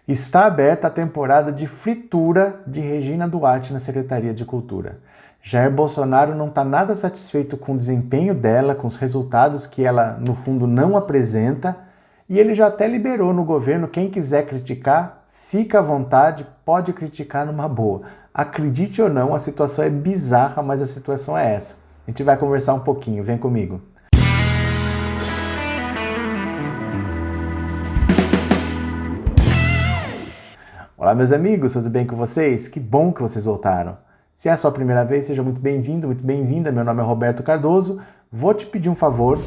Está aberta a temporada de fritura de Regina Duarte na Secretaria de Cultura. Jair Bolsonaro não está nada satisfeito com o desempenho dela, com os resultados que ela, no fundo, não apresenta, e ele já até liberou no governo, quem quiser criticar, fica à vontade, pode criticar numa boa. Acredite ou não, a situação é bizarra, mas a situação é essa. A gente vai conversar um pouquinho, vem comigo. Olá meus amigos, tudo bem com vocês? Que bom que vocês voltaram. Se é a sua primeira vez, seja muito bem-vindo, muito bem-vinda. Meu nome é Roberto Cardoso. Vou te pedir um favor,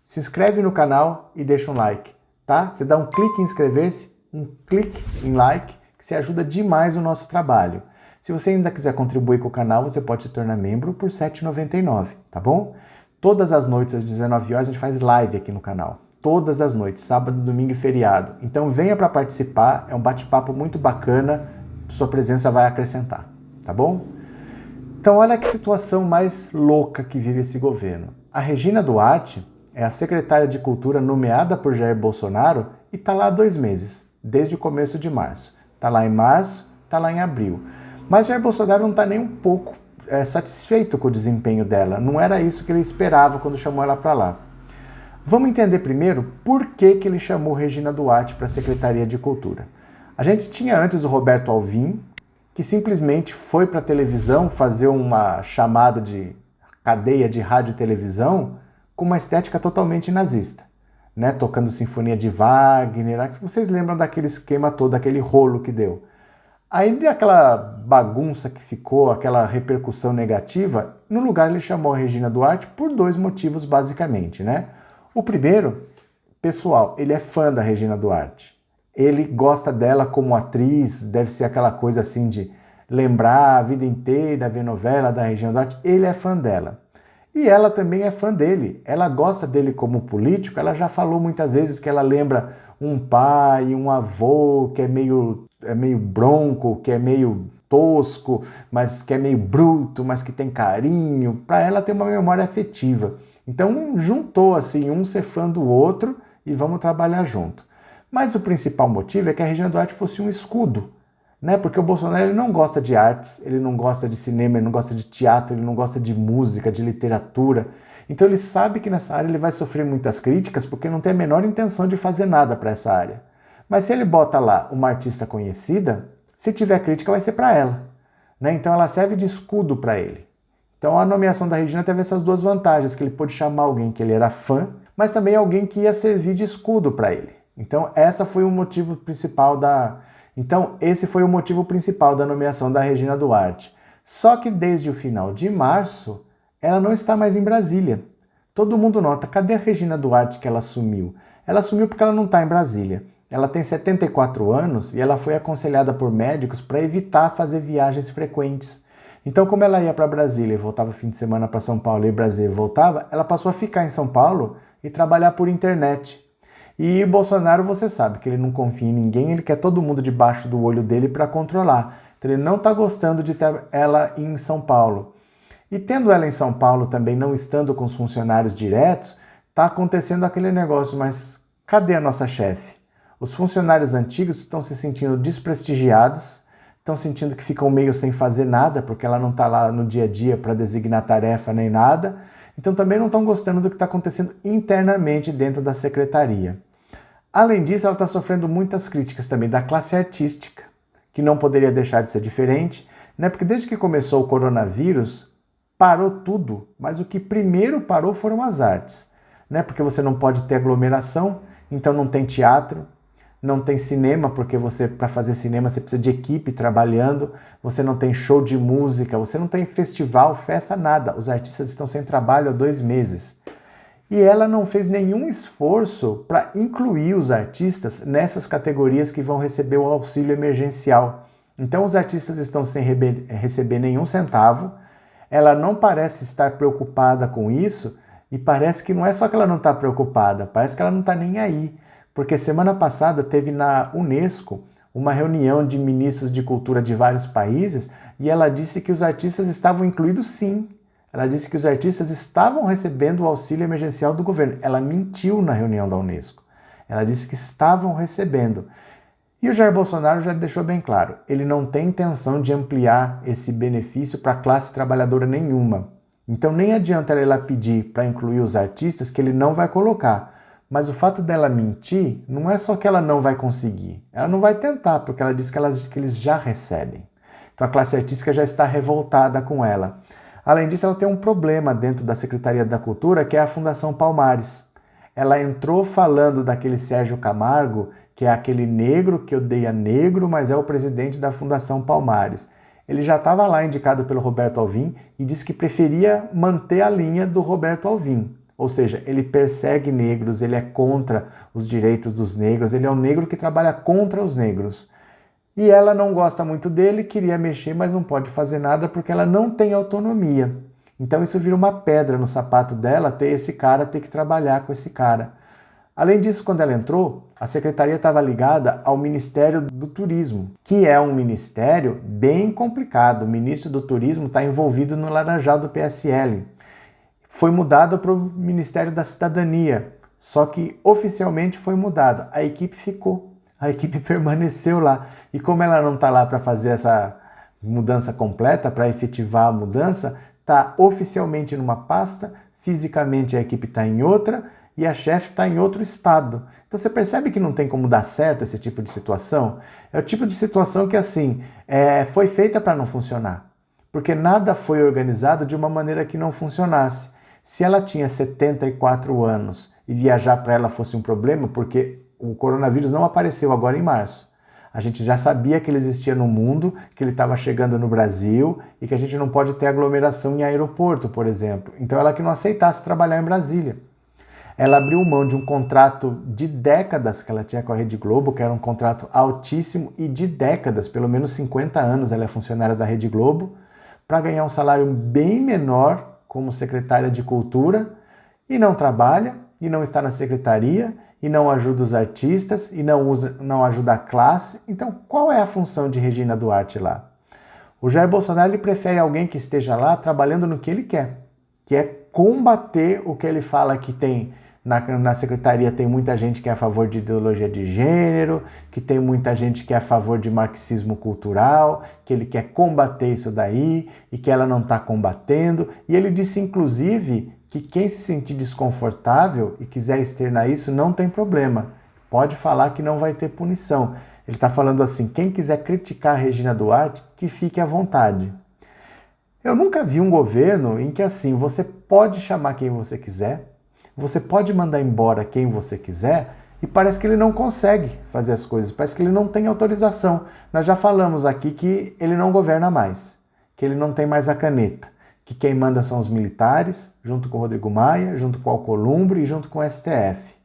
se inscreve no canal e deixa um like, tá? Você dá um clique em inscrever-se, um clique em like, que você ajuda demais o nosso trabalho. Se você ainda quiser contribuir com o canal, você pode se tornar membro por R$ 7,99, tá bom? Todas as noites às 19 horas a gente faz live aqui no canal. Todas as noites, sábado, domingo e feriado. Então venha para participar, é um bate-papo muito bacana, sua presença vai acrescentar, tá bom? Então olha que situação mais louca que vive esse governo. A Regina Duarte é a secretária de Cultura nomeada por Jair Bolsonaro e está lá há 2 meses, desde o começo de março. Está lá em março, está lá em abril. Mas Jair Bolsonaro não está nem um pouco satisfeito com o desempenho dela. Não era isso que ele esperava quando chamou ela para lá. Vamos entender primeiro por que ele chamou Regina Duarte para a Secretaria de Cultura. A gente tinha antes o Roberto Alvim, que simplesmente foi para a televisão fazer uma chamada de cadeia de rádio e televisão com uma estética totalmente nazista, né? Tocando Sinfonia de Wagner. Vocês lembram daquele esquema todo, aquele rolo que deu. Aí aquela bagunça que ficou, aquela repercussão negativa, no lugar ele chamou a Regina Duarte por 2 motivos basicamente, né? O primeiro, pessoal, ele é fã da Regina Duarte. Ele gosta dela como atriz, deve ser aquela coisa assim de lembrar a vida inteira, ver novela da Regina Duarte. Ele é fã dela. E ela também é fã dele. Ela gosta dele como político. Ela já falou muitas vezes que ela lembra um pai, um avô que é meio bronco, que é meio tosco, mas que é meio bruto, mas que tem carinho. Para ela tem uma memória afetiva. Então juntou assim, um ser fã do outro e vamos trabalhar junto. Mas o principal motivo é que a Regina Duarte fosse um escudo, né? Porque o Bolsonaro ele não gosta de artes, ele não gosta de cinema, ele não gosta de teatro, ele não gosta de música, de literatura. Então ele sabe que nessa área ele vai sofrer muitas críticas porque não tem a menor intenção de fazer nada para essa área. Mas se ele bota lá uma artista conhecida, se tiver crítica vai ser para ela, né? Então ela serve de escudo para ele. Então a nomeação da Regina teve essas 2 vantagens, que ele pôde chamar alguém que ele era fã, mas também alguém que ia servir de escudo para ele. Então esse foi o motivo principal da nomeação da Regina Duarte. Só que desde o final de março, ela não está mais em Brasília. Todo mundo nota, cadê a Regina Duarte que ela sumiu? Ela sumiu porque ela não está em Brasília. Ela tem 74 anos e ela foi aconselhada por médicos para evitar fazer viagens frequentes. Então, como ela ia para Brasília e voltava fim de semana para São Paulo e Brasília e voltava, ela passou a ficar em São Paulo e trabalhar por internet. E Bolsonaro, você sabe que ele não confia em ninguém, ele quer todo mundo debaixo do olho dele para controlar. Então ele não está gostando de ter ela em São Paulo. E tendo ela em São Paulo também, não estando com os funcionários diretos, está acontecendo aquele negócio, mas cadê a nossa chefe? Os funcionários antigos estão se sentindo desprestigiados, estão sentindo que ficam meio sem fazer nada, porque ela não está lá no dia a dia para designar tarefa nem nada. Então também não estão gostando do que está acontecendo internamente dentro da secretaria. Além disso, ela está sofrendo muitas críticas também da classe artística, que não poderia deixar de ser diferente, né? Porque desde que começou o coronavírus, parou tudo, mas o que primeiro parou foram as artes, né? Porque você não pode ter aglomeração, então não tem teatro, não tem cinema, porque para fazer cinema você precisa de equipe trabalhando, você não tem show de música, você não tem festival, festa, nada. Os artistas estão sem trabalho há 2 meses. E ela não fez nenhum esforço para incluir os artistas nessas categorias que vão receber o auxílio emergencial. Então os artistas estão sem receber nenhum centavo, ela não parece estar preocupada com isso, e parece que não é só que ela não está preocupada, parece que ela não está nem aí. Porque semana passada teve na Unesco uma reunião de ministros de cultura de vários países e ela disse que os artistas estavam incluídos sim. Ela disse que os artistas estavam recebendo o auxílio emergencial do governo. Ela mentiu na reunião da Unesco. Ela disse que estavam recebendo. E o Jair Bolsonaro já deixou bem claro, ele não tem intenção de ampliar esse benefício para classe trabalhadora nenhuma. Então nem adianta ela ir lá pedir para incluir os artistas, que ele não vai colocar. Mas o fato dela mentir não é só que ela não vai conseguir, ela não vai tentar, porque ela diz que eles já recebem. Então a classe artística já está revoltada com ela. Além disso, ela tem um problema dentro da Secretaria da Cultura, que é a Fundação Palmares. Ela entrou falando daquele Sérgio Camargo, que é aquele negro que odeia negro, mas é o presidente da Fundação Palmares. Ele já estava lá indicado pelo Roberto Alvim e disse que preferia manter a linha do Roberto Alvim. Ou seja, ele persegue negros, ele é contra os direitos dos negros, ele é um negro que trabalha contra os negros. E ela não gosta muito dele, queria mexer, mas não pode fazer nada porque ela não tem autonomia. Então isso vira uma pedra no sapato dela, ter esse cara, ter que trabalhar com esse cara. Além disso, quando ela entrou, a secretaria estava ligada ao Ministério do Turismo, que é um ministério bem complicado. O ministro do Turismo está envolvido no Laranjal do PSL. Foi mudado para o Ministério da Cidadania, só que oficialmente foi mudado. A equipe ficou. A equipe permaneceu lá. E como ela não está lá para fazer essa mudança completa, para efetivar a mudança, está oficialmente numa pasta, fisicamente a equipe está em outra e a chefe está em outro estado. Então você percebe que não tem como dar certo esse tipo de situação? É o tipo de situação que assim, foi feita para não funcionar. Porque nada foi organizado de uma maneira que não funcionasse. Se ela tinha 74 anos e viajar para ela fosse um problema, porque o coronavírus não apareceu agora em março. A gente já sabia que ele existia no mundo, que ele estava chegando no Brasil e que a gente não pode ter aglomeração em aeroporto, por exemplo. Então ela que não aceitasse trabalhar em Brasília. Ela abriu mão de um contrato de décadas que ela tinha com a Rede Globo, que era um contrato altíssimo e de décadas, pelo menos 50 anos ela é funcionária da Rede Globo, para ganhar um salário bem menor como secretária de Cultura e não trabalha, e não está na secretaria, e não ajuda os artistas, e não ajuda a classe. Então, qual é a função de Regina Duarte lá? O Jair Bolsonaro ele prefere alguém que esteja lá trabalhando no que ele quer, que é combater o que ele fala que tem na secretaria. Tem muita gente que é a favor de ideologia de gênero, que tem muita gente que é a favor de marxismo cultural, que ele quer combater isso daí e que ela não está combatendo. E ele disse, inclusive, que quem se sentir desconfortável e quiser externar isso, não tem problema. Pode falar que não vai ter punição. Ele está falando assim, quem quiser criticar a Regina Duarte, que fique à vontade. Eu nunca vi um governo em que assim, você pode chamar quem você quiser, você pode mandar embora quem você quiser e parece que ele não consegue fazer as coisas, parece que ele não tem autorização. Nós já falamos aqui que ele não governa mais, que ele não tem mais a caneta, que quem manda são os militares, junto com o Rodrigo Maia, junto com o Alcolumbre e junto com o STF.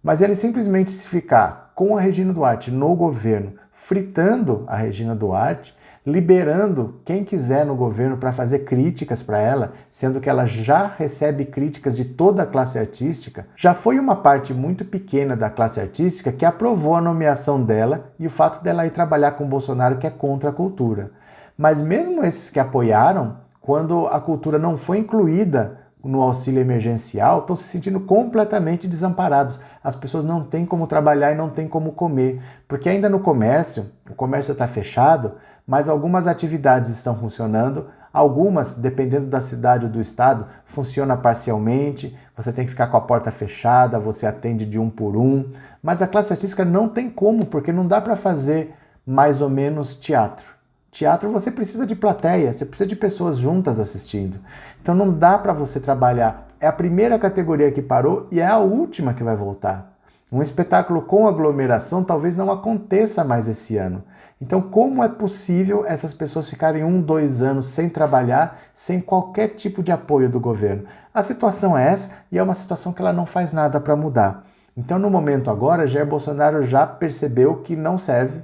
Mas ele simplesmente se ficar com a Regina Duarte no governo, fritando a Regina Duarte, liberando quem quiser no governo para fazer críticas para ela, sendo que ela já recebe críticas de toda a classe artística, já foi uma parte muito pequena da classe artística que aprovou a nomeação dela e o fato dela ir trabalhar com o Bolsonaro, que é contra a cultura. Mas mesmo esses que apoiaram, quando a cultura não foi incluída no auxílio emergencial, estão se sentindo completamente desamparados. As pessoas não têm como trabalhar e não têm como comer, porque ainda no comércio, o comércio está fechado, mas algumas atividades estão funcionando, algumas, dependendo da cidade ou do estado, funciona parcialmente, você tem que ficar com a porta fechada, você atende de um por um, mas a classe artística não tem como, porque não dá para fazer mais ou menos teatro. Teatro você precisa de plateia, você precisa de pessoas juntas assistindo. Então não dá para você trabalhar. É a primeira categoria que parou e é a última que vai voltar. Um espetáculo com aglomeração talvez não aconteça mais esse ano. Então como é possível essas pessoas ficarem 1, 2 anos sem trabalhar, sem qualquer tipo de apoio do governo? A situação é essa e é uma situação que ela não faz nada para mudar. Então no momento agora, Jair Bolsonaro já percebeu que não serve,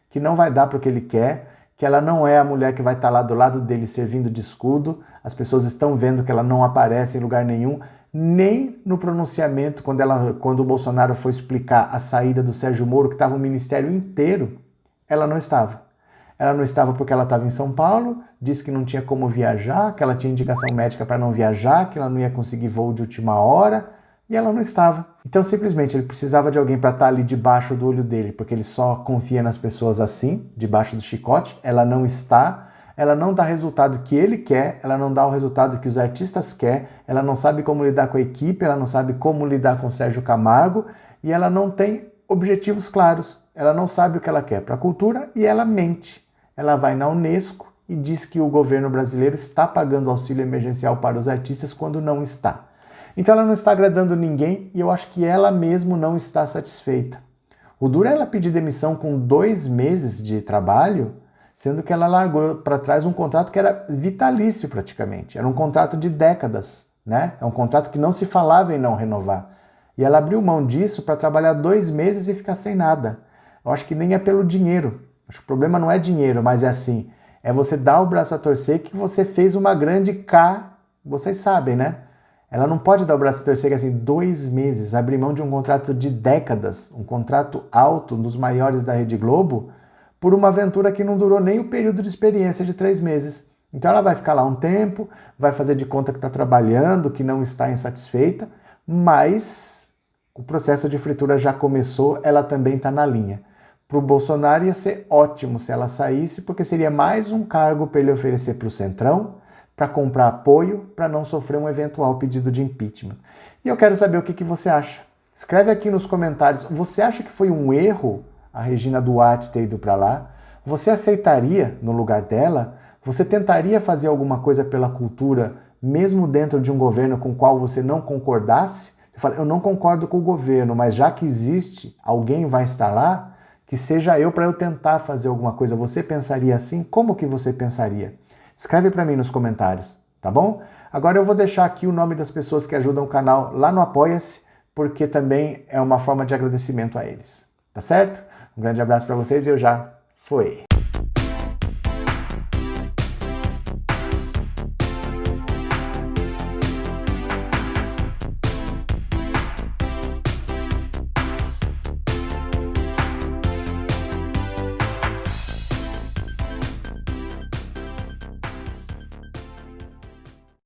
que não vai dar para o que ele quer, que ela não é a mulher que vai estar lá do lado dele servindo de escudo, as pessoas estão vendo que ela não aparece em lugar nenhum, nem no pronunciamento, quando o Bolsonaro foi explicar a saída do Sérgio Moro, que estava o ministério inteiro, ela não estava. Ela não estava porque ela estava em São Paulo, disse que não tinha como viajar, que ela tinha indicação médica para não viajar, que ela não ia conseguir voo de última hora, e ela não estava. Então, simplesmente, ele precisava de alguém para estar ali debaixo do olho dele, porque ele só confia nas pessoas assim, debaixo do chicote. Ela não está, ela não dá o resultado que ele quer, ela não dá o resultado que os artistas querem, ela não sabe como lidar com a equipe, ela não sabe como lidar com o Sérgio Camargo, e ela não tem objetivos claros. Ela não sabe o que ela quer para a cultura e ela mente. Ela vai na Unesco e diz que o governo brasileiro está pagando auxílio emergencial para os artistas quando não está. Então ela não está agradando ninguém e eu acho que ela mesmo não está satisfeita. O duro é ela pedir demissão com 2 meses de trabalho, sendo que ela largou para trás um contrato que era vitalício praticamente. Era um contrato de décadas, né? É um contrato que não se falava em não renovar. E ela abriu mão disso para trabalhar 2 meses e ficar sem nada. Eu acho que nem é pelo dinheiro. Acho que o problema não é dinheiro, mas é assim, é você dar o braço a torcer que você fez uma grande K, vocês sabem, né? Ela não pode dar o braço a torcer que assim, 2 meses, abrir mão de um contrato de décadas, um contrato alto, um dos maiores da Rede Globo, por uma aventura que não durou nem o período de experiência de 3 meses. Então ela vai ficar lá um tempo, vai fazer de conta que está trabalhando, que não está insatisfeita, mas o processo de fritura já começou, ela também está na linha. Para o Bolsonaro ia ser ótimo se ela saísse, porque seria mais um cargo para ele oferecer para o Centrão, para comprar apoio, para não sofrer um eventual pedido de impeachment. E eu quero saber o que você acha. Escreve aqui nos comentários, você acha que foi um erro a Regina Duarte ter ido para lá? Você aceitaria no lugar dela? Você tentaria fazer alguma coisa pela cultura, mesmo dentro de um governo com o qual você não concordasse? Você fala, eu não concordo com o governo, mas já que existe, alguém vai estar lá, que seja eu para eu tentar fazer alguma coisa. Você pensaria assim? Como que você pensaria? Escreve para mim nos comentários, tá bom? Agora eu vou deixar aqui o nome das pessoas que ajudam o canal lá no Apoia-se, porque também é uma forma de agradecimento a eles, tá certo? Um grande abraço para vocês e eu já fui.